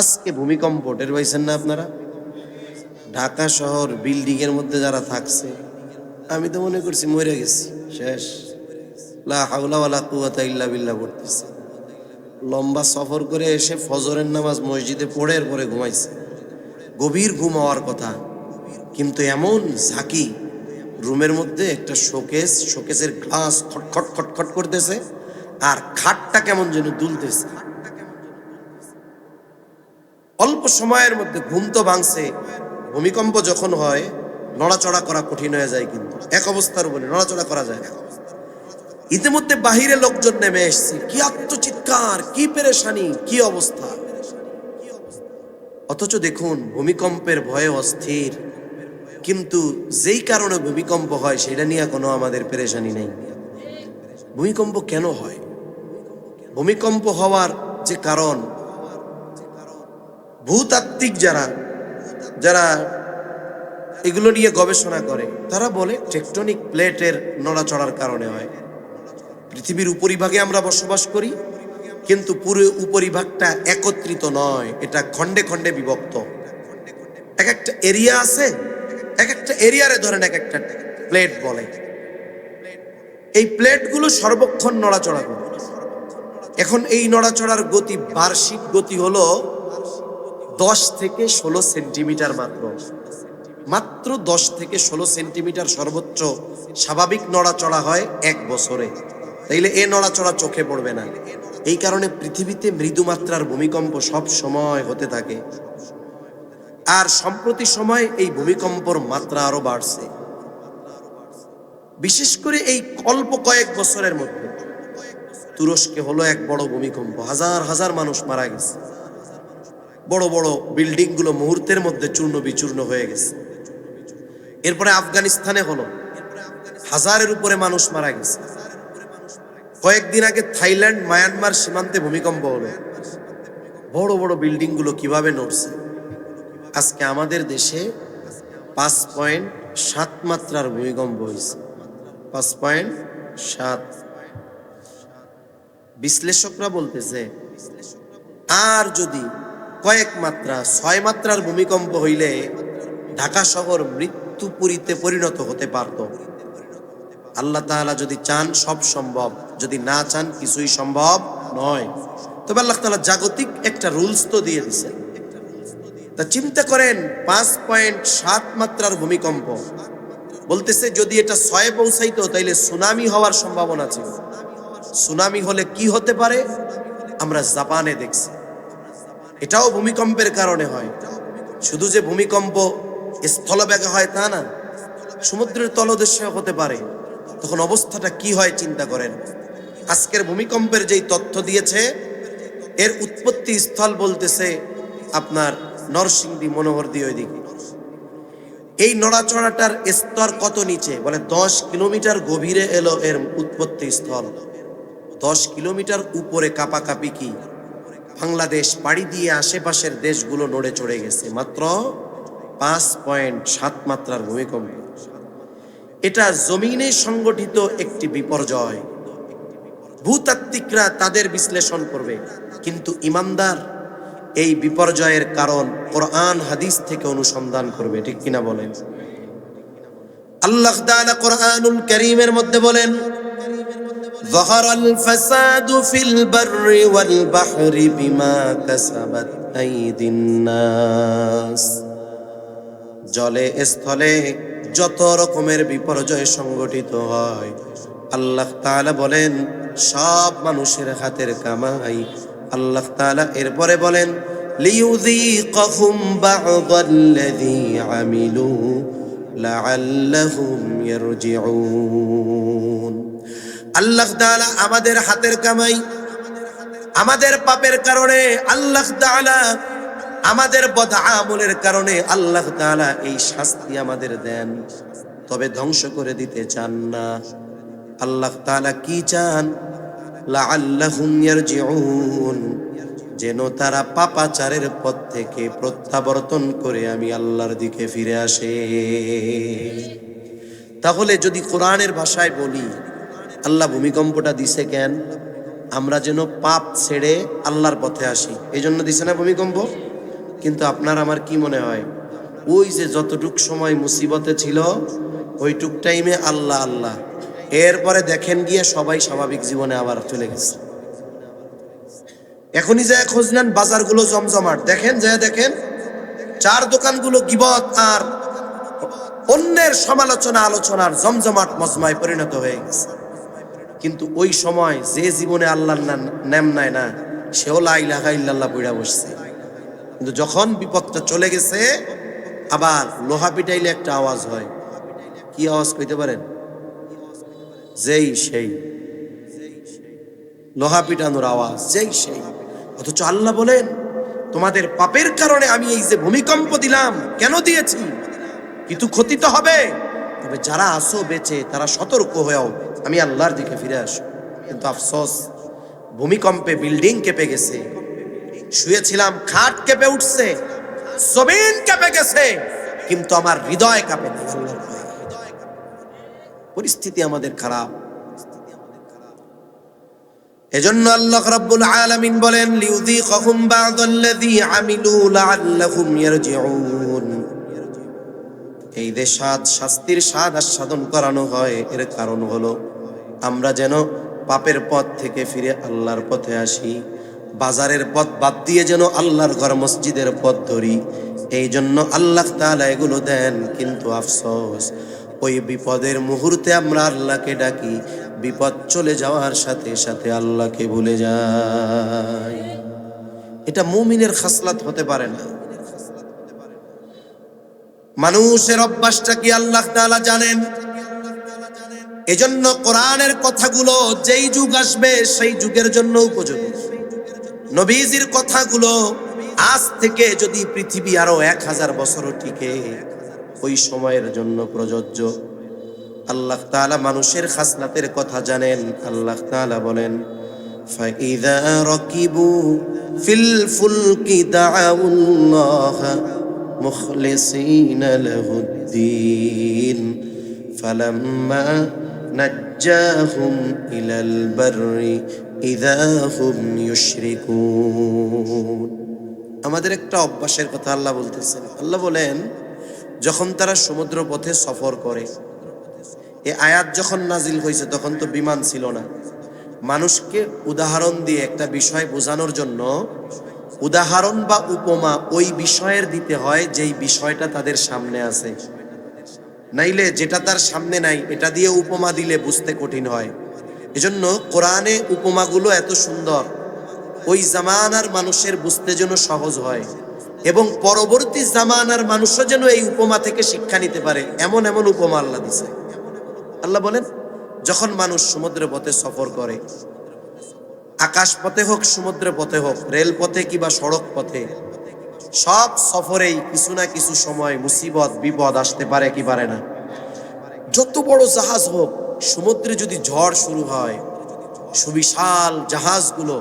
আজকে ভূমিকম্প টের পাইছেন না আপনারা? ঢাকা শহর বিল্ডিং এর মধ্যে যারা থাকছে, আমি তো মনে করছি মরে গেছি, শেষ। লা হাওলা ওয়ালা কুওয়াতা ইল্লা বিল্লাহ পড়তেছে। লম্বা সফর করে এসে ফজরের নামাজ মসজিদে পড়ে এরপরে ঘুমাইছে। গভীর ঘুম হওয়ার কথা, কিন্তু এমন ঝাঁকি, রুমের মধ্যে একটা শোকেসের গ্লাস খটখট খটখট করতেছে, আর খাটটা কেমন যেন দুলতেছে। অল্প সময়ের মধ্যে ঘুম তো ভাঙছে। ভূমিকম্প যখন হয় নড়াচড়া করা কঠিন হয়ে যায়, কিন্তু এক অবস্থার উপরে নড়াচড়া করা যায় না। ইতিমধ্যে বাহিরে লোকজন নেমে এসছে, কি আত্মচিৎকার, কি পেরেশানি, কি অবস্থা। অথচ দেখুন ভূমিকম্পের ভয়ে অস্থির, কিন্তু যেই কারণে ভূমিকম্প হয় সেটা নিয়ে কোনো আমাদের পেরেশানি নেই। ভূমিকম্প কেন হয়? ভূমিকম্প হওয়ার যে কারণ, ভূতাত্ত্বিক যারা যারা এগুলো নিয়ে গবেষণা করে তারা বলে টেকটনিক প্লেটের নড়াচড়ার কারণে হয়। পৃথিবীর উপরিভাগে আমরা বসবাস করি, কিন্তু পুরো উপরিভাগটা একত্রিত নয়, এটা খণ্ডে খণ্ডে বিভক্ত। এক একটা এরিয়া আছে, এক একটা এরিয়ারে ধরেন এক একটা প্লেট বলে। এই প্লেটগুলো সর্বক্ষণ নড়াচড়া করে। এখন এই নড়াচড়ার গতি, বার্ষিক গতি হলো 10 থেকে 16 সেন্টিমিটার মাত্র 10 থেকে 16 সেন্টিমিটার সর্বোচ্চ স্বাভাবিক নড়াচড়া হয় এক বছরে। তাইলে এ নড়াচড়া চোখে পড়বে না। এই কারণে পৃথিবীতে মৃদুমাত্রার ভূমিকম্প সব সময় হতে থাকে। আর সম্প্রতি সময় এই ভূমিকম্পর মাত্রা আরো বাড়ছে। বিশেষ করে এই অল্প কয়েক বছরের মধ্যে তুরস্কে হলো এক বড় ভূমিকম্প, হাজার হাজার মানুষ মারা গেছে। বড় বড় বিল্ডিং গুলো মুহূর্তের মধ্যে চূর্ণ বিচূর্ণ হয়ে গেছে। এরপরে আফগানিস্তানে হলো, হাজারের উপরে মানুষ মারা গেছে। কয়েকদিন আগে থাইল্যান্ড মায়ানমার সীমান্তে ভূমিকম্প হলো। বড় বড় বিল্ডিং গুলো কিভাবে নড়ছে। আজকে আমাদের দেশে 5.7 মাত্রার ভূমিকম্প হয়েছে। 5.7। বিশ্লেষকরা বলতেছে আর যদি কয়েক মাত্রা 6 মাত্রার ভূমিকম্প হইলে ঢাকা শহর মৃত্যুপুরীতে পরিণত হতে পারত। আল্লাহ তাআলা যদি চান সব সম্ভব, যদি না চান কিছুই সম্ভব নয়। তবে আল্লাহ তাআলা জাগতিক একটা রুলস তো দিয়ে দিয়েছেন। তা চিন্তা করেন, 5.7 মাত্রার ভূমিকম্প বলতেছে যদি এটা 6 পৌঁছাইতো তাইলে সুনামি হওয়ার সম্ভাবনা ছিল। সুনামি হলে কি হতে পারে আমরা জাপানে দেখছি। এটাও ভূমিকম্পের কারণে হয়। শুধু যে ভূমিকম্প স্থলবেগে হয় তা না, সমুদ্রের তলদেশে হতে পারে। তখন অবস্থাটা কি হয় চিন্তা করেন। আজকের ভূমিকম্পের যেই তথ্য দিয়েছে, এর উৎপত্তি স্থল বলতেছে আপনার নরসিংদী, মনোহরদী ওইদিকে। এই নড়াচড়াটার স্তর কত নিচে, বলে 10 কিলোমিটার গভীরে এলো এর উৎপত্তি স্থল। 10 কিলোমিটার উপরে কাপাকাপি কি বাংলাদেশ পাড়ি দিয়ে আশেপাশের দেশগুলো নড়ে চড়ে গেছে। মাত্র 5.7 মাত্রার ভূমিকম্প। এটা জমিনে সংগঠিত একটি বিপর্যয়। ভূতাত্ত্বিকরা তাদের বিশ্লেষণ করবে, কিন্তু ইমানদার এই বিপর্যয়ের কারণ কোরআন হাদিস থেকে অনুসন্ধান করবে। ঠিক কিনা বলেন? আল্লাহ তাআলা কোরআনুল কারীমের মধ্যে বলেন, ظهر الفساد في البر والبحر بما كسبت أيدي الناس। জলে স্থলে যত রকমের বিপর্যয় সংগঠিত হয়, আল্লাহ তাআলা বলেন সব মানুষের হাতের কামাই। আল্লাহ তাআলা এরপরে বলেন লিইউযীকাহুম বা'দাল্লাযী আমিলু লাআল্লাহুম ইয়ারজিউন। আল্লাহ তাআলা আমাদের হাতের কামাই, আমাদের পাপের কারণে আল্লাহ তাআলা, আমাদের বদআমলের কারণে আল্লাহ তাআলা এই শাস্তি আমাদের দেন, তবে ধ্বংস করে দিতে চান না। আল্লাহ তাআলা কি চান? লাআল্লাহুম ইয়ারজিউন, যেন তারা পাপাচারের পথ থেকে প্রত্যাবর্তন করে আমি আল্লাহর দিকে ফিরে আসে। তাহলে যদি কোরআনের ভাষায় বলি, আল্লাহ ভূমিকম্পটা দিছে কেন? আমরা যেন পাপ ছেড়ে আল্লাহর পথে আসি, এই জন্য দিছে না ভূমিকম্প। কিন্তু আপনার আমার কি মনে হয়, ওই যে যতটুক সময় মুসিবতে ছিল ওইটুক টাইমে আল্লাহ আল্লাহ, এরপরে দেখেন গিয়ে সবাই স্বাভাবিক জীবনে আবার চলে গেছে। এখনই যায় খোঁজ নেন, বাজারগুলো জমজমাট, দেখেন যায় দেখেন চার দোকানগুলো গিবত আর অন্যের সমালোচনা আলোচনার জমজমাট মজমায় পরিণত হয়ে গেছে। কিন্তু ওই সময় যে জীবনে আল্লাহর নাম নাই না, সেও লা ইলাহা ইল্লাল্লাহ পড়া বসছে। কিন্তু যখন বিপদটা চলে গেছে, আবার লোহা পিটাইলে একটা আওয়াজ হয়, কি আওয়াজ কইতে পারেন? যেই সেই, লোহা পিটানোর আওয়াজ, যেই সেই। অথচ আল্লাহ বলেন, তোমাদের পাপের কারণে আমি এই যে ভূমিকম্প দিলাম, কেন দিয়েছি? কিন্তু ক্ষতি তো হবে, তবে যারা আসো বেঁচে তারা সতর্ক হয়েও আমি আল্লাহর দিকে ফিরে আসো। কিন্তু আফসোস, ভূমিকম্পে বিল্ডিং কেঁপে গেছে, শুয়েছিলাম খাট কেঁপে উঠছে, জমিন কেঁপে গেছে, কিন্তু আমার হৃদয় কাঁপে না আল্লাহর ভয়ে। পরিস্থিতি আমাদের খারাপ। এজন্য আল্লাহ রাব্বুল আলামিন বলেন, লিউযীকাহুম বা'দাল্লাযী আমিলু লাআল্লাহুম ইয়ারজিউন। এই যে শাস্তির স্বাদ আস্বাদন করানো হয়, এর কারণ হলো আমরা যেন পাপের পথ থেকে ফিরে আল্লাহর পথে আসি, বাজারের পথ বাদ দিয়ে যেন আল্লাহর ঘর মসজিদের পথ ধরি। এই জন্য আল্লাহ তাআলা এগুলো দেন। কিন্তু আফসোস, ওই বিপদের মুহূর্তে আমরা আল্লাহকে ডাকি, বিপদ চলে যাওয়ার সাথে সাথে আল্লাহকে ভুলে যাই। এটা মুমিনের খাসলাত হতে পারে না। মানুষের অভ্যাসটা কি আল্লাহ তাআলা জানেন। এজন্য কোরআনের কথাগুলো যেই যুগ আসবে সেই যুগের জন্য উপযোগী। নবীজির কথাগুলো আজ থেকে যদি পৃথিবী আরো 1000 বছরও টিকে, ওই সময়ের জন্য প্রযোজ্য। আল্লাহ তাআলা মানুষের খাসলাতের কথা জানেন। আল্লাহ তাআলা বলেন, ফাইযা রাকিবু ফিল ফুলকি দাউল্লাহ মুখলিসিনা লাহুদ্দিন ফালাম্মা নাজ্জাহুম ইলাল বাররি ইযা হুম ইউশরিকুন। আমাদের একটা অভ্যাসের কথা আল্লাহ বলতেছেন। আল্লাহ বলেন, যখন তারা সমুদ্র পথে সফর করে, এই আয়াত যখন নাজিল হয়েছে তখন তো বিমান ছিল না। মানুষকে উদাহরণ দিয়ে একটা বিষয় বোঝানোর জন্য উদাহরণ বা উপমা ওই বিষয়ের দিতে হয় যেই বিষয়টা তাদের সামনে আছে। নাইলে যেটা তার সামনে নাই এটা দিয়ে উপমা দিলে বুঝতে কঠিন হয়। এজন্য কোরআনে উপমাগুলো এত সুন্দর, ওই জামানার মানুষের বুঝতে যেন সহজ হয় এবং পরবর্তী জামানার মানুষও যেন এই উপমা থেকে শিক্ষা নিতে পারে, এমন এমন উপমা আল্লাহ দিছে। আল্লাহ বলেন, যখন মানুষ সমুদ্র পথে সফর করে, আকাশ পথে হোক, সমুদ্র পথে হোক, রেল পথে কিংবা সড়ক পথে, সব সফরেই কিছু না কিছু সময় মুসিবত বিপদ আসতে পারে কি পারে না। যত বড় জাহাজ হোক, সমুদ্রে যদি ঝড় শুরু হয়, সুবিশাল জাহাজগুলো,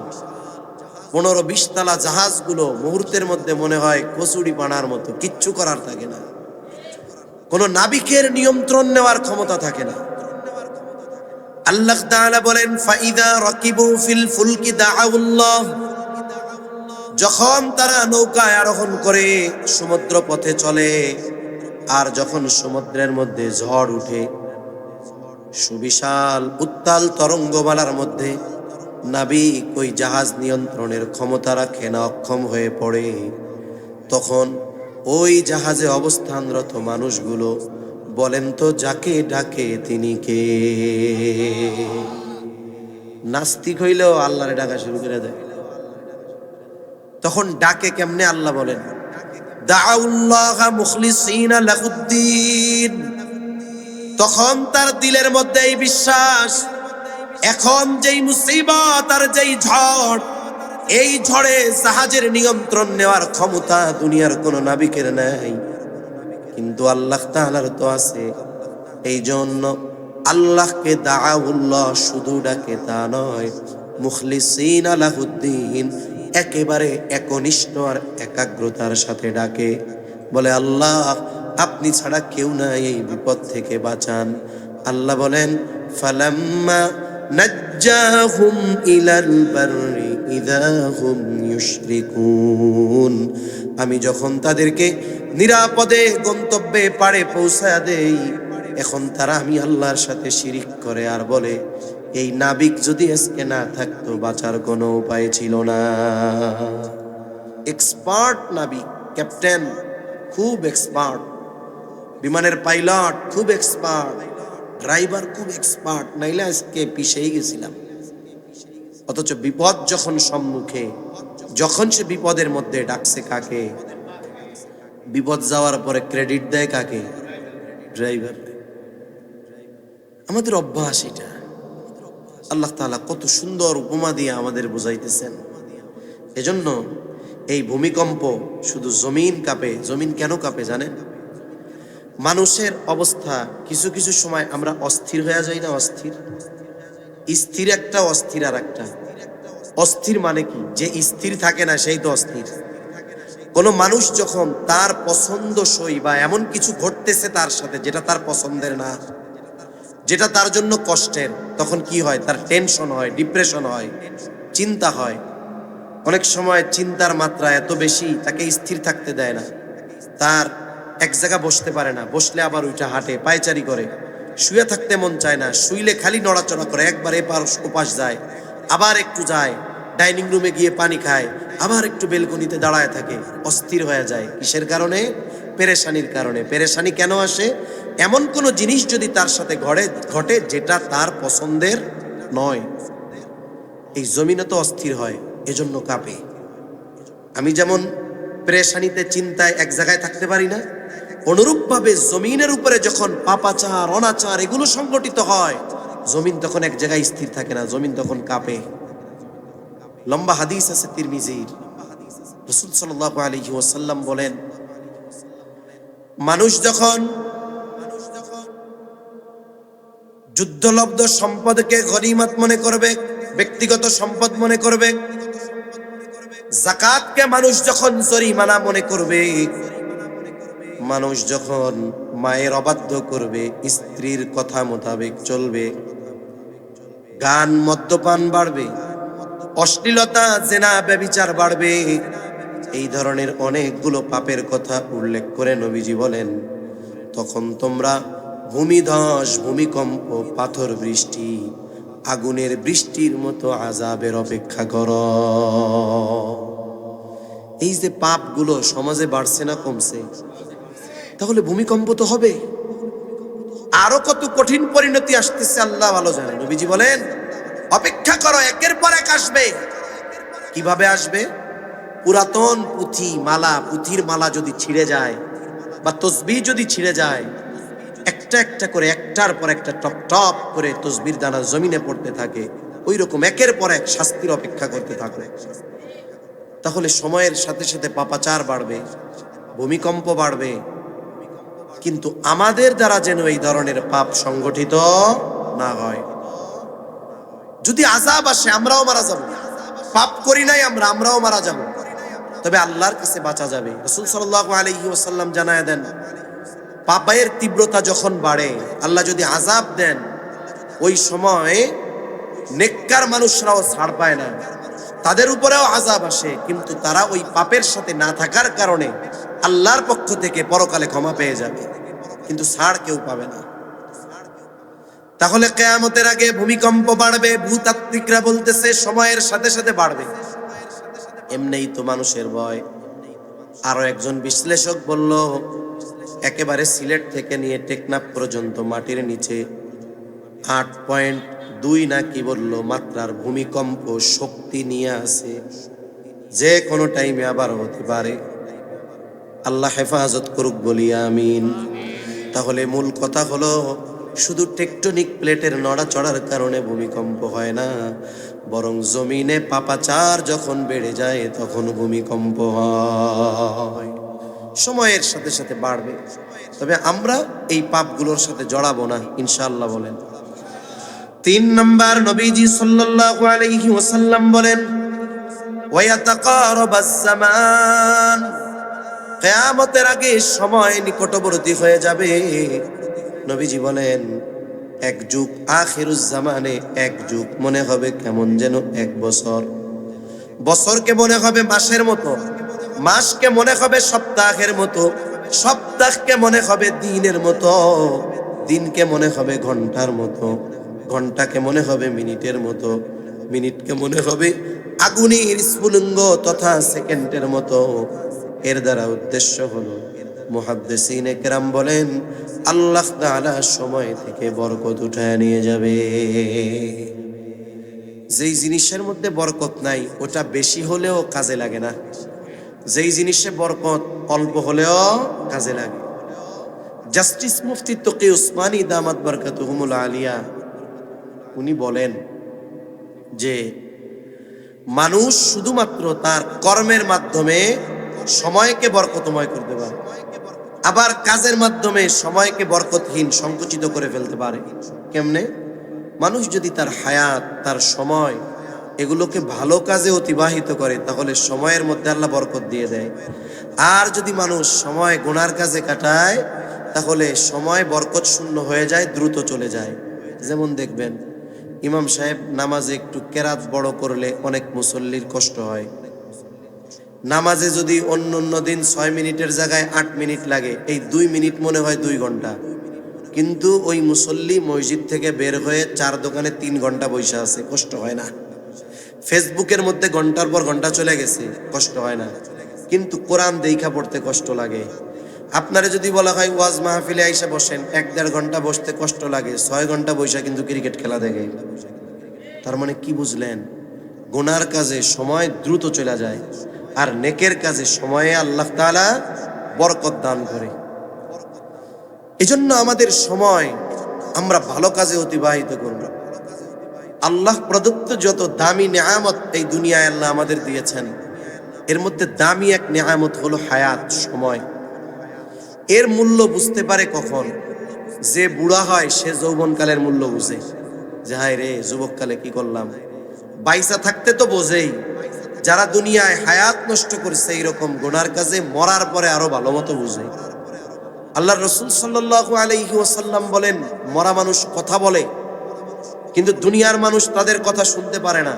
15-20 তলা জাহাজগুলো মুহূর্তের মধ্যে মনে হয় কচুরি পানার মতো, কিচ্ছু করার থাকে না, কোনো নাবিকের নিয়ন্ত্রণ নেওয়ার ক্ষমতা থাকে না। আল্লাহ তাআলা বলেন, ফাইদা রাকিবু ফিল ফুলকি দাউল্লাহ, যখন তারা নৌকায় আরোহণ করে সমুদ্র পথে চলে, আর যখন সমুদ্রের মধ্যে ঝড় উঠে, সুবিশাল উত্তাল তরঙ্গমালার মধ্যে নাবিক ওই জাহাজ নিয়ন্ত্রণের ক্ষমতা রাখে না, অক্ষম হয়ে পড়ে, তখন ওই জাহাজে অবস্থানরত মানুষগুলো বলেন তো, যাকে ডাকে তিনি কে? নাস্তিক হইলেও আল্লাহরে ডাকা শুরু করে দেয়। তখন ডাকে কেমনে? আল্লাহ বলেন, দাউল্লাহ মুখলিসিনা লাহুদ্দিন, তখন তার দিলের মধ্যে এই বিশ্বাস, এখন যেই মুসিবত আর যেই ঝড়, এই ঝড়ে জাহাজের নিয়ন্ত্রণ নেওয়ার ক্ষমতা দুনিয়ার কোনো নাবিকের নাই, কিন্তু আল্লাহ তাআলার তো আছে। এই জন্য আল্লাহকে দাউল্লাহ শুধু ডাকে তা নয়, মুখলিসিনা লাহুদ্দিন, একেবারে একনিষ্ঠ আর একাগ্রতার সাথে ডাকে, বলে আল্লাহ আপনি ছাড়া কেউ নাই, এই বিপদ থেকে বাঁচান। আল্লাহ বলেন, ফালাম্মা নাজ্জাহুম ইলাল বাররি ইযা হুম ইউশরিকুন। আমি যখন তাদেরকে নিরাপদে গন্তব্যে পারে পৌঁছায়া দেই, এখন তারা আমি আল্লাহর সাথে শিরিক করে আর বলে এই নাবিক যদি আজকে না থাকতো বাঁচার কোনো উপায় ছিল না। এক্সপার্ট নাবিক, ক্যাপ্টেন খুব এক্সপার্ট, বিমানের পাইলট খুব এক্সপার্ট, ড্রাইভার খুব এক্সপার্ট, নাইলে আজকে পিছিয়ে গেছিলাম। অথচ বিপদ যখন সম্মুখে, যখন সে বিপদের মধ্যে ডাকছে কাকে? বিপদ যাওয়ার পরে ক্রেডিট দেয় কাকে? ড্রাইভার। আমাদের অভ্যাস এটা। আল্লাহ তাআলা কত সুন্দর উপমা দিয়ে আমাদের বুঝাইতেছেন। এজন্য এই ভূমিকম্প শুধু জমিন কাঁপে। জমিন কেন কাঁপে জানেন? মানুষের অবস্থা কিছু কিছু সময় আমরা অস্থির হয়ে যাই না? অস্থির, স্থির একটা, অস্থির আর একটা। অস্থির মানে কি? যে স্থির থাকে না সেই তো অস্থির। কোন মানুষ যখন তার পছন্দসই বা এমন কিছু ঘটতেছে তার সাথে যেটা তার পছন্দের না, যেটা তার জন্য কষ্টের, তখন কি হয়? তার টেনশন হয়, ডিপ্রেশন হয়, চিন্তা হয়। অনেক সময় চিন্তার মাত্রা এত বেশি তাকে স্থির থাকতে দেয় না। তার এক জায়গা বসতে পারে না, বসলে আবার ওইটা হাঁটে, পায়চারি করে। শুয়ে থাকতে মন চায় না, শুইলে খালি নড়াচড়া করে, একবার এপার ওপাশ যায়, আবার একটু যায়, ডাইনিং রুমে গিয়ে পানি খায়, আবার একটু বেলকনিতে দাঁড়ায় থাকে, অস্থির হয়ে যায়। কিসের কারণে? পেরেশানির কারণে। পেরেশানি কেন আসে? এমন কোনো জিনিস যদি তার সাথে ঘটে যেটা তার পছন্দের নয়। এই জমিনে তো অস্থির হয়, এজন্য কাঁপে। আমি যেমন পেরেশানিতে, চিন্তায় এক জায়গায় থাকতে পারি না, অনুরূপভাবে জমিনের উপরে যখন পাপাচার, অনাচার এগুলো সংগঠিত হয়, জমিন তখন এক জায়গায় স্থির থাকে না, জমিন তখন কাঁপে। লম্বা হাদিস আছে তিরমিজির। রাসূল সাল্লাল্লাহু আলাইহি ওয়াসাল্লাম বলেন, মানুষ যখন যুদ্ধলব্ধ সম্পদকে গনিমত মনে করবে, ব্যক্তিগত সম্পদ মনে করবে, যাকাতকে মানুষ যখন জরিমানা মনে করবে, মানুষ যখন মায়ের অবাধ্য করবে, স্ত্রীর কথা মোতাবেক চলবে, গান মদ্যপান বাড়বে, অশ্লীলতা, জেনা, ব্যভিচার বাড়বে, এই ধরনের অনেকগুলো পাপের কথা উল্লেখ করে নবীজি বলেন, তখন তোমরা ভূমিধস, ভূমিকম্প, পাথর বৃষ্টি, আগুনের বৃষ্টির মতো আযাবের অপেক্ষা করো। এই যে পাপগুলো সমাজে বাড়ছে না কমছে? তাহলে ভূমিকম্প তো হবে। আরো কত কঠিন পরিণতি আসতেছে আল্লাহ ভালো জানেন। নবীজি বলেন, অপেক্ষা করো, একের পর এক আসবে। কিভাবে আসবে? পুরাতন পুঁথির মালা যদি ছিঁড়ে যায়, বা তসবিহ যদি ছিঁড়ে যায়, একটা একটা করে, একটার পর একটা টপ টপ করে তসবির দানা জমিনে পড়তে থাকে, ওই রকম একের পর এক শাস্তির অপেক্ষা করতে থাকে। তাহলে সময়ের সাথে সাথে পাপাচার বাড়বে, ভূমিকম্প বাড়বে, কিন্তু আমাদের দ্বারা যেন এই ধরনের পাপ সংগঠিত না হয়। যদি আযাব আসে আমরাও মারা যাব, পাপ করি নাই আমরাও মারা যাব, তবে আল্লাহর কাছে বাঁচা যাবে। রাসূল সাল্লাল্লাহু আলাইহি ওয়াসাল্লাম জানায় দেন, পাপের তীব্রতা যখন বাড়ে, আল্লাহ যদি আযাব দেন, ওই সময় নেককার মানুষরাও ছাড় পায় না, তাদের উপরেও আযাব আসে, কিন্তু তারা ওই পাপের সাথে না থাকার কারণে আল্লাহর পক্ষ থেকে পরকালে ক্ষমা পেয়ে যাবে, কিন্তু ছাড় কেউ পাবে না। তাহলে কিয়ামতের আগে ভূমিকম্প বাড়বে, ভূতাত্ত্বিকরা বলতেছে সময়ের সাথে সাথে বাড়বে। এমনিই তো মানুষের ভয়। আরো একজন বিশ্লেষক বলল, একেবারে সিলেট থেকে নিয়ে টেকনাফ পর্যন্ত মাটির নিচে 8.2 না কি বললো মাত্রার ভূমিকম্প শক্তি নিয়ে আছে, যে কোনো টাইমে আবার হতে পারে। আল্লাহ হেফাজত করুক, বলি আমিন। তাহলে মূল কথা হলো, শুধু টেকটনিক প্লেটের নড়াচড়ার কারণে ভূমিকম্প হয় না, বরং জমিনে পাপাচার যখন বেড়ে যায় তখন ভূমিকম্প হয়। সময়ের সাথে সাথে বাড়বে, তবে আমরা এই পাপগুলোর সাথে জড়াবো না ইনশাআল্লাহ। বলেন 3 নাম্বার, নবীজি সাল্লাল্লাহু আলাইহি ওয়াসাল্লাম বলেন, ওয়ায়াতাকারাবাস জামান, কিয়ামতের আগে সময় নিকটবর্তী হয়ে যাবে। নবীজি বলেন, এক যুগ, আখিরুজ জামানে এক যুগ মনে হবে কেমন যেন এক বছর, বছরকে মনে হবে মাসের মতো, মাসকে মনে হবে সপ্তাহের মতো, সপ্তাহকে মনে হবে দিনের মতো, দিনকে মনে হবে ঘন্টার মতো, ঘন্টাকে মনে হবে মিনিটের মতো, মিনিটকে মনে হবে আগুনের স্ফুলিঙ্গ তথা সেকেন্ডের মতো। এর দ্বারা উদ্দেশ্য হলো, মুহাদ্দিসিনে কেরাম বলেন, আল্লাহ তাআলা সময় থেকে বরকত উঠায় নিয়ে যাবে। যেই জিনিসের মধ্যে বরকত নাই ওটা বেশি হলেও কাজে লাগে না, যেই জিনিসে বরকত অল্প হলেও কাজে লাগে। জাস্টিস মুফতি তকি উসমানী দামাত বারকাতুহুমুল আলিয়া উনি বলেন যে মানুষ শুধুমাত্র তার কর্মের মাধ্যমে সময়কে বরকতময় করতে পারে, আবার কাজের মাধ্যমে সময়কে বরকতহীন সংকুচিত করে ফেলতে পারে। কেমনে? মানুষ যদি তার হায়াত, তার সময় এগুলোকে ভালো কাজে অতিবাহিত করে তাহলে সময়ের মধ্যে আল্লাহ বরকত দিয়ে দেয়। আর যদি মানুষ সময় গুনার কাজে কাটায় তাহলে সময় বরকত শূন্য হয়ে যায়, দ্রুত চলে যায়। যেমন দেখবেন ইমাম সাহেব নামাজে একটু কেরাত বড় করলে অনেক মুসল্লির কষ্ট হয়। নামাজে যদি অন্য দিন 6 মিনিটের জায়গায় 8 মিনিট লাগে, এই 2 মিনিট মনে হয় 2 ঘন্টা, কিন্তু ওই মুসল্লি মসজিদ থেকে বের হয়ে 4 দোকানে 3 ঘন্টা বসে আছে, কষ্ট হয় না? ফেসবুকের মধ্যে ঘন্টার পর ঘন্টা চলে গেছে, কষ্ট হয় না? কিন্তু কোরআন দেখা পড়তে কষ্ট লাগে। আপনারা যদি বলা হয় ওয়াজ মাহফিলে আইসা বসেন, 1-1.5 ঘন্টা বসতে কষ্ট লাগে, 6 ঘন্টা বসে কিন্তু ক্রিকেট খেলা দেখে। তার মানে কি বুঝলেন? গুনার কাজে সময় দ্রুত চলে যায়, আর নেকের কাজে সময়ে আল্লাহ তাআলা বরকত দান করে। এজন্য আমাদের সময় আমরা ভালো কাজে অতিবাহিত করব। আল্লাহ প্রদত্ত যত দামি নেয়ামত এই দুনিয়ায় আল্লাহ আমাদের দিয়েছেন, এর মধ্যে দামি এক নেয়ামত হলো হায়াত, সময়। এর মূল্য বুঝতে পারে কখন? যে বুড়া হয় সে যৌবনকালের মূল্য বুঝে, যে হায় রে যুবককালে কি করলাম। বাইসা থাকতে তো বোঝেই। যারা দুনিয়ায় হায়াত নষ্ট করছে এইরকম গুনার কাজে মরার পরে আরো ভালো মতো বুঝে। আল্লাহ রাসূল সাল্লাল্লাহু আলাইহি ওয়াসাল্লাম বলেন, মরা মানুষ কথা বলে কিন্তু দুনিয়ার মানুষ তাদের কথা শুনতে পারে না।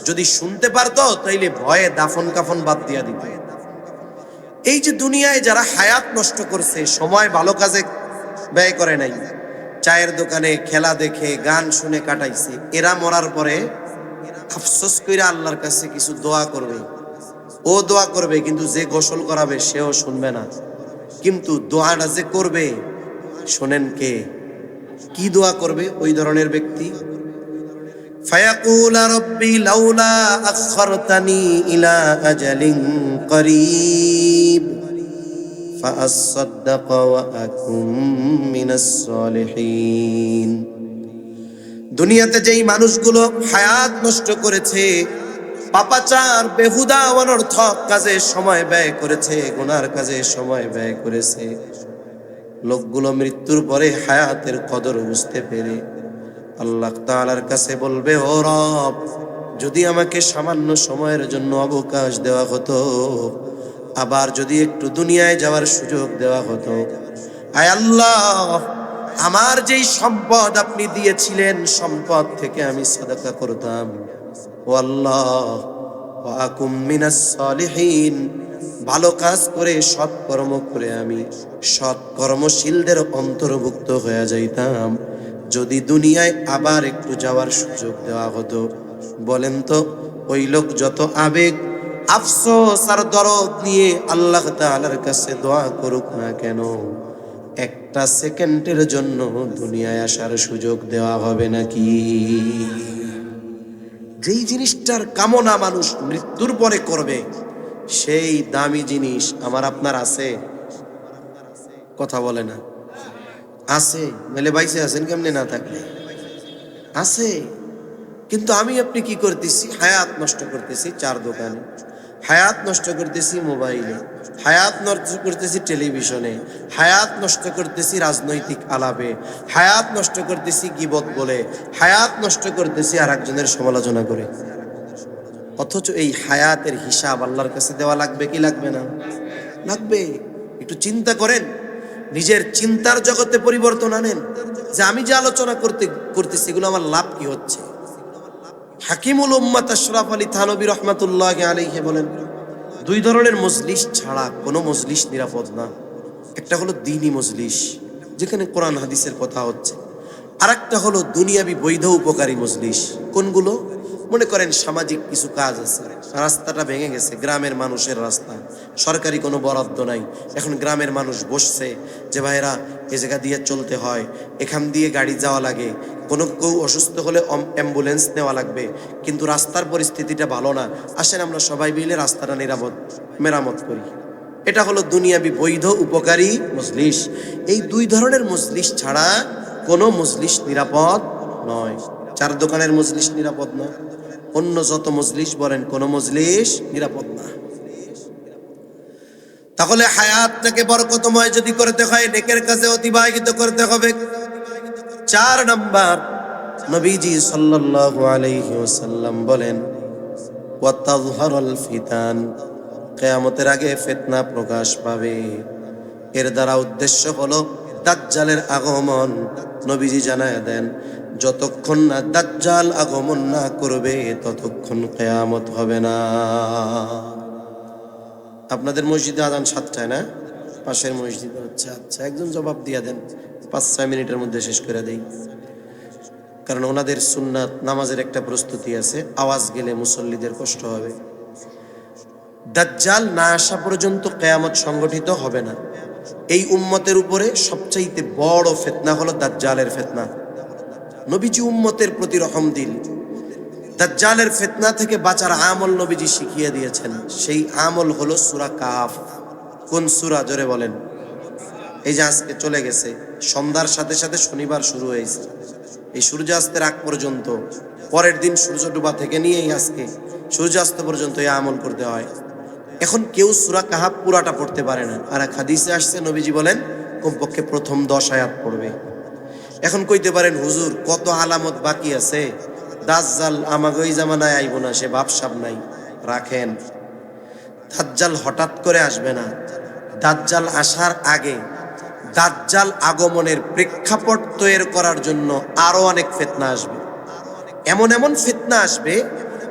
যদি শুনতে পারতো তাইলে ভয়ে দাফন কাফন বাদ দিয়া দিত। এই যে দুনিয়ায় যারা হায়াত নষ্ট করছে, সময় ভালো কাজে ব্যয় করে নাই, চায়ের দোকানে খেলা দেখে গান শুনে কাটাইছে, এরা মরার পরে আফসোস কইরা আল্লাহর কাছে কিছু দোয়া করবে। ও দোয়া করবে কিন্তু যে গোসল করাবে সেও শুনবে না। কিন্তু দোয়াটা যে করবে, শোনেন কে? কি দোয়া করবে ওই ধরনের ব্যক্তি? ফায়াকুল রাব্বি লাউলা আখখারতানি ইলা আজালিন করিব ফাআসাদদাক ওয়া আকুম মিনাস সালিহিন। দুনিয়াতে যেই মানুষগুলো হায়াত নষ্ট করেছে, পাপাচার, বেহুদা অনর্থক কাজে সময় ব্যয় করেছে, গুনার কাজে সময় ব্যয় করেছে, লোকগুলো মৃত্যুর পরে হায়াতের কদর বুঝতে পেরে আল্লাহ তাআলার কাছে বলবে, ও রব, যদি আমাকে সামান্য সময়ের জন্য অবকাশ দেওয়া হতো, আবার যদি একটু দুনিয়ায় যাওয়ার সুযোগ দেওয়া হতো, আয় আল্লাহ, আমার যেই সম্পদ আপনি দিয়েছিলেন, সম্পদ থেকে আমি সাদাকা করতাম। ও আল্লাহ, ওয়া আকুম মিনাস সালিহিন, ভালো কাজ করে সৎকর্ম করে আমি সৎকর্মশীলদের অন্তর্ভুক্ত হয়ে যাইতাম যদি দুনিয়ায় আবার একটু যাওয়ার সুযোগ দেওয়া হতো। বলেন তো ওই লোক যত আবেগ, আফসোস আর দরদ নিয়ে আল্লাহ তাআলার কাছে দোয়া করুক না কেন, একটা সেকেন্ডের জন্য দুনিয়ায় আসার সুযোগ দেওয়া হবে নাকি? যেই জিনিসটার কামনা মানুষ মৃত্যুর পরে করবে, সেই দামি জিনিস আমার আপনার আছে? কথা বলে না। আছে? মেলে বাইসে আছেন কেমনে না থাকলে? আছে। কিন্তু আমি আপনি কি করতেছি? হায়াত নষ্ট করতেছি 4 দোকানে, হায়াত নষ্ট করতেছি মোবাইলে, হায়াত নষ্ট করতেছি টেলিভিশনে, হায়াত নষ্ট করতেছি রাজনৈতিক আলাপে, হায়াত নষ্ট করতেছি গীবত বলে, হায়াত নষ্ট করতেছি আর একজনের সমালোচনা করে। অথচ এই হায়াতের হিসাব আল্লাহর কাছে দেওয়া লাগবে কি লাগবে না? লাগবে। একটু চিন্তা করেন, নিজের চিন্তার জগতে পরিবর্তন আনেন, যে আমি যে আলোচনা করতেছি এগুলো আমার লাভ কি হচ্ছে। হাকিমুল উম্মাত আশরাফ আলী থানবী রহমাতুল্লাহি আলাইহি বলেন, দুই ধরনের মজলিস ছাড়া কোনো মজলিস নিরাপদ না। একটা হলো দ্বীনি মজলিস, যেখানে কোরআন হাদিসের কথা হচ্ছে, আর একটা হলো দুনিয়াবি বৈধ উপকারী মজলিস। কোনগুলো? মনে করেন সামাজিক কিছু কাজ আছে, রাস্তাটা ভেঙে গেছে, গ্রামের মানুষের রাস্তা, সরকারি কোনো বরাদ্দ নাই, এখন গ্রামের মানুষ বসছে যে ভাইরা এ জায়গা দিয়ে চলতে হয়, এখান দিয়ে গাড়ি যাওয়া লাগে, কোনো কেউ অসুস্থ হলে অ্যাম্বুলেন্স নেওয়া লাগবে, কিন্তু রাস্তার পরিস্থিতিটা ভালো না, আসেন আমরা সবাই মিলে রাস্তাটা মেরামত করি। এটা হলো দুনিয়াবি বৈধ উপকারী মজলিস। এই দুই ধরনের মজলিস ছাড়া কোনো মজলিস নিরাপদ নয়। চার দোকানের মজলিস নিরাপদ না, অন্য যত মজলিস বলেন কোনো মজলিস নিরাপদ না। তাহলে হায়াতটাকে বরকতময় যদি করতে হয়, নেকের কাজে অতিবাহিত করতে হবে। 4 নাম্বার, নবীজি সাল্লাল্লাহু আলাইহি ওয়াসাল্লাম বলেন, ওয়া তাযহারুল ফিতান, কিয়ামতের আগে ফিতনা প্রকাশ পাবে। এর দ্বারা উদ্দেশ্য হলো দাজ্জালের আগমন। নবীজি জানায় দেন, যতক্ষণ না দাজ্জাল আগমন না করবে ততক্ষণ কিয়ামত হবে না। আপনাদের মসজিদে আজান 7টায় না? পাশের মসজিদে হচ্ছে। আচ্ছা, একজন জবাব দিয়ে দেন, 5-6 মিনিটের মধ্যে শেষ করে দেই, কারণ ওনাদের সুন্নাত নামাজের একটা প্রস্তুতি আছে, আওয়াজ গেলে মুসল্লিদের কষ্ট হবে। দাজ্জাল না আসা পর্যন্ত কিয়ামত সংগঠিত হবে না। এই উম্মতের উপরে সবচাইতে বড় ফিতনা হলো দাজ্জালের ফিতনা। নবীজি উম্মতের প্রতি রহম দিল, দাজ্জালের ফিতনা থেকে বাঁচার আমল নবীজি শিখিয়ে দিয়েছেন। সেই আমল হলো সূরা কাফ। কোন সূরা? জোরে বলেন। এই যে আজকে চলে গেছে, সন্ধ্যার সাথে সাথে শনিবার শুরু হয়েছে, এই সূর্যাস্তের আগ পর্যন্ত, পরের দিন সূর্য ডোবা থেকে নিয়েই আজকে সূর্যাস্ত পর্যন্ত এই আমল করতে হয়। এখন কেউ সূরা কাহাফ পুরাটা পড়তে পারে না, আর এক হাদিসে আসছে নবীজি বলেন কমপক্ষে প্রথম 10 আয়াত পড়বে। এখন কইতে পারেন হুজুর কত আলামত বাকি আছে, দাজ্জাল আমাকে ওই জামানায় আইব না, সে ভাবসাব নাই। রাখেন, দাজ্জাল হঠাৎ করে আসবে না। দাজ্জাল আসার আগে দাজ্জাল আগমনের প্রেক্ষাপট তৈরি করার জন্য আরো অনেক ফিতনা আসবে। এমন এমন ফিতনা আসবে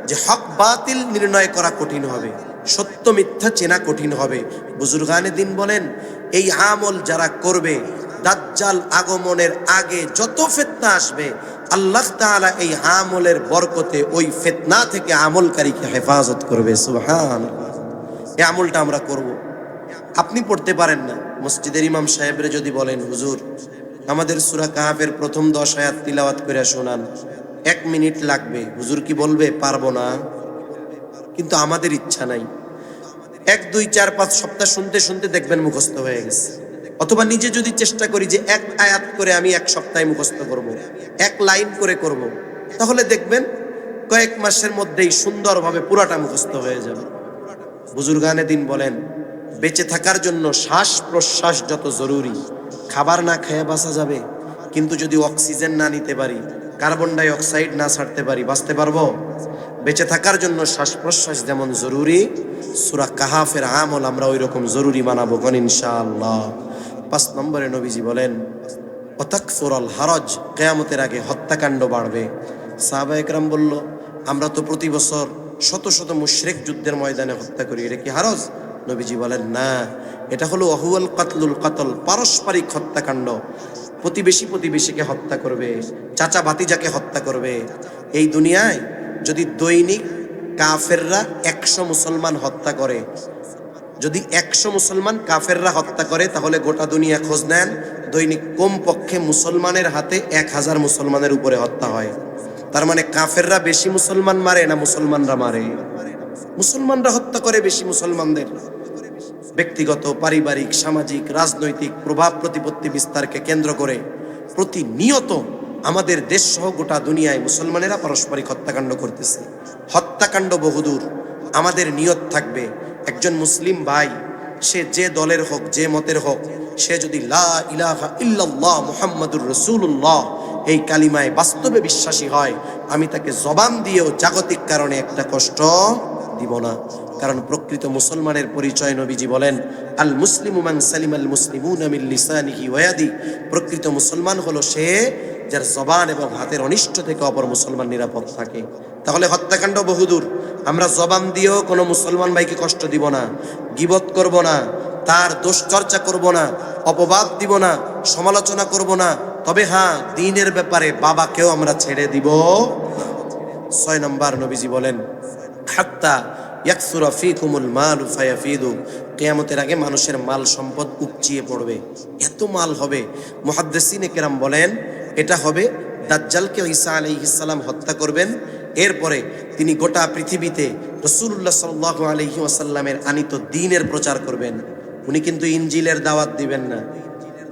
যে হক বাতিল নির্ণয় করা কঠিন হবে, সত্য মিথ্যা চেনা কঠিন হবে। বুজুর্গানে দিন বলেন, এই আমল যারা করবে দাজ্জাল আগমনের আগে যত ফিতনা আসবে, আল্লাহ তাআলা এই আমলের বরকতে ওই ফিতনা থেকে আমলকারীকে হেফাজত করবে। সুবহানাল্লাহ। এই আমলটা আমরা করব। আপনি পড়তে পারেন না, মসজিদের ইমাম সাহেবরে যদি বলেন হুজুর আমাদের সূরা কাহাফের প্রথম 10 আয়াত তিলাওয়াত করে শোনান, 1 মিনিট লাগবে, হুজুর কি বলবে পারবো না? কিন্তু আমাদের ইচ্ছা নাই। 1, 2, 4, 5 সপ্তাহ শুনতে শুনতে দেখবেন মুখস্থ হয়ে গেছে। অথবা নিজে যদি চেষ্টা করি যে 1 আয়াত করে আমি 1 সপ্তাহে মুখস্থ করব, 1 লাইন করে করব, তাহলে দেখবেন কয়েক মাসের মধ্যেই সুন্দরভাবে পুরাটা মুখস্থ হয়ে যাবে। বুজুর্গানে দিন বলেন, বেঁচে থাকার জন্য শ্বাস প্রশ্বাস যত জরুরি, খাবার না খেয়ে বাঁচা যাবে, কিন্তু যদি অক্সিজেন না নিতে পারি, কার্বন ডাই অক্সাইড না ছাড়তে পারি, বাঁচতে পারবো? বেঁচে থাকার জন্য শ্বাস প্রশ্বাস যেমন জরুরি, সূরা কাহাফের আমল আমরা ওই রকম জরুরি বানাবো কোন ইনশাআল্লাহ। 5 নম্বরে নবীজি বলেন, ওয়াতাকসুরাল হারাজ, কিয়ামতের আগে হত্যাকাণ্ড বাড়বে। সাহাবায়ে কেরাম বলল, আমরা তো প্রতি বছর শত শত মুশরিক যুদ্ধের ময়দানে হত্যা করি, এটা কি হারাজ? নবীজি বলেন, না, এটা হলো ওয়াহুয়াল কাতলুল কাতল, পারস্পরিক হত্যাকাণ্ড। প্রতিবেশী প্রতিবেশীকে হত্যা করবে, চাচা ভাতিজাকে হত্যা করবে। এই দুনিয়ায় যদি দৈনিক কাফেররা 100 মুসলমান হত্যা করে, যদি 100 মুসলমান কাফেররা হত্যা করে, তাহলে গোটা দুনিয়া খোঁজ নেন, দৈনিক কমপক্ষে মুসলমানের হাতে 1000 মুসলমানের উপরে হত্যা হয়। তার মানে কাফেররা বেশি মুসলমান মারে না মুসলমানরা মারে? মুসলমানরা হত্যা করে বেশি মুসলমানদের। ব্যক্তিগত, পারিবারিক, সামাজিক, রাজনৈতিক প্রভাব প্রতিপত্তি বিস্তারকে কেন্দ্র করে প্রতিনিয়ত আমাদের দেশ সহ গোটা দুনিয়ায় মুসলমানেরা পারস্পরিক হত্যাকাণ্ড করতেছে। হত্যাকাণ্ড বহুদূর। আমাদের নিয়ত থাকবে, একজন মুসলিম ভাই সে যে দলের হোক, যে মতের হোক, সে যদি লা ইলাহা ইল্লাল্লাহ মুহাম্মাদুর রাসূলুল্লাহ এই কালিমায় বাস্তবে বিশ্বাসী হয়, আমি তাকে জবান দিয়েও জাগতিক কারণে একটা কষ্ট দিব না। কারণ প্রকৃত মুসলমানের পরিচয় নবীজি বলেন, আল মুসলিমু মান সালিমাল মুসলিমুনা মিন লিসানিহি ওয়া ইয়াদি। প্রকৃত মুসলমান হলো সে যার জবান এবং হাতের অনিষ্ট থেকে অপর মুসলমান নিরাপদ থাকে। তাহলে হত্যাকাণ্ড বহুদূর। আমরা জবান দিয়েও কোনো মুসলমান ভাইকে কষ্ট দিব না, গীবত করব না, তার দোষ চর্চা করব না, অপবাদ দিব না, সমালোচনা করব না। তবে হ্যাঁ, দ্বীনের ব্যাপারে বাবাকেও আমরা ছেড়ে দিব। 6 নম্বর নবীজি বলেন, হাত্তা ইয়াকসুরা ফীকুমুল মাল ফায়াফিদু। কিয়ামতের আগে মানুষের মাল সম্পদ উপচিয়ে পড়বে, এত মাল হবে। মুহাদ্দিসিনে কেরাম বলেন এটা হবে দাজ্জালকে ঈসা আলাইহিস সালাম হত্যা করবেন, এরপরে তিনি গোটা পৃথিবীতে রাসূলুল্লাহ সাল্লাল্লাহু আলাইহি ওয়াসাল্লামের আনিত দ্বীনের প্রচার করবেন। উনি কিন্তু ইনজিলের দাওয়াত দিবেন না,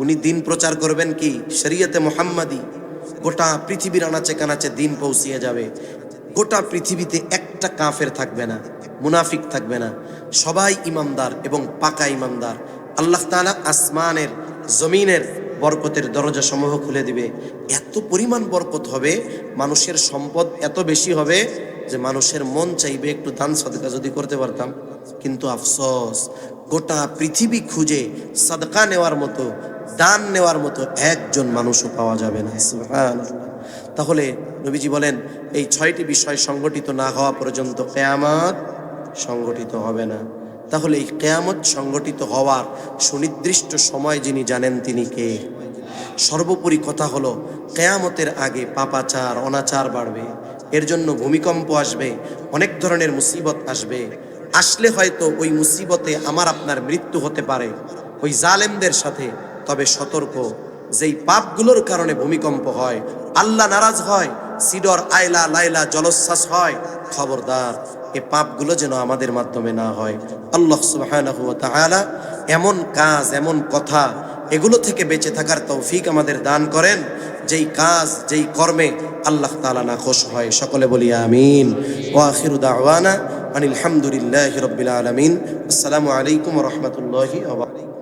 উনি দ্বীন প্রচার করবেন কি শরীয়তে মুহাম্মাদি। গোটা পৃথিবীর আনাচে কানাচে দ্বীন পৌঁছিয়ে যাবে। গোটা পৃথিবীতে একটা কাফের থাকবে না, মুনাফিক থাকবে না, সবাই ইমানদার এবং পাকা ইমানদার। আল্লাহ তাআলা আসমানের জমিনের বরকতের দরজা সমূহ খুলে দিবে। এত পরিমাণ বরকত হবে, মানুষের সম্পদ এত বেশি হবে যে মানুষের মন চাইবে একটু দান সাদকা যদি করতে পারতাম। কিন্তু আফসোস, গোটা পৃথিবী খুঁজে সাদকা নেওয়ার মতো, দান নেওয়ার মতো একজন মানুষও পাওয়া যাবে না। সুবহানাল্লাহ। তাহলে নবীজি বলেন এই 6টি বিষয় সংগঠিত না হওয়া পর্যন্ত কিয়ামত সংগঠিত হবে না। তাহলে এই কিয়ামত সংগঠিত হওয়ার সুনির্দিষ্ট সময় যিনি জানেন তিনি কে? সর্বোপরি কথা হলো, কিয়ামতের আগে পাপাচার অনাচার বাড়বে, এর জন্য ভূমিকম্প আসবে, অনেক ধরনের মুসিবত আসবে। আসলে হয়তো ওই মুসিবতে আমার আপনার মৃত্যু হতে পারে ওই জালেমদের সাথে। তবে সতর্ক, যেই পাপগুলোর কারণে ভূমিকম্প হয়, আল্লাহ নারাজ হয়, সিডর আইলা লাইলা জলোচ্ছ্বাস হয়, খবরদার এ পাপগুলো যেন আমাদের মাধ্যমে না হয়। আল্লাহ সুবহানাহু ওয়া তাআলা এমন কাজ, এমন কথা, এগুলো থেকে বেঁচে থাকার তৌফিক আমাদের দান করেন যেই কাজ, যেই কর্মে আল্লাহ তাআলা নাখোশ হয়। সকলে বলি আমিন। ওয়া আখিরু দাওয়ানা আনিল হামদুলিল্লাহি রাব্বিল আলামিন। আসসালামু আলাইকুম ওয়া রাহমাতুল্লাহি ওয়া বারাকাতুহু।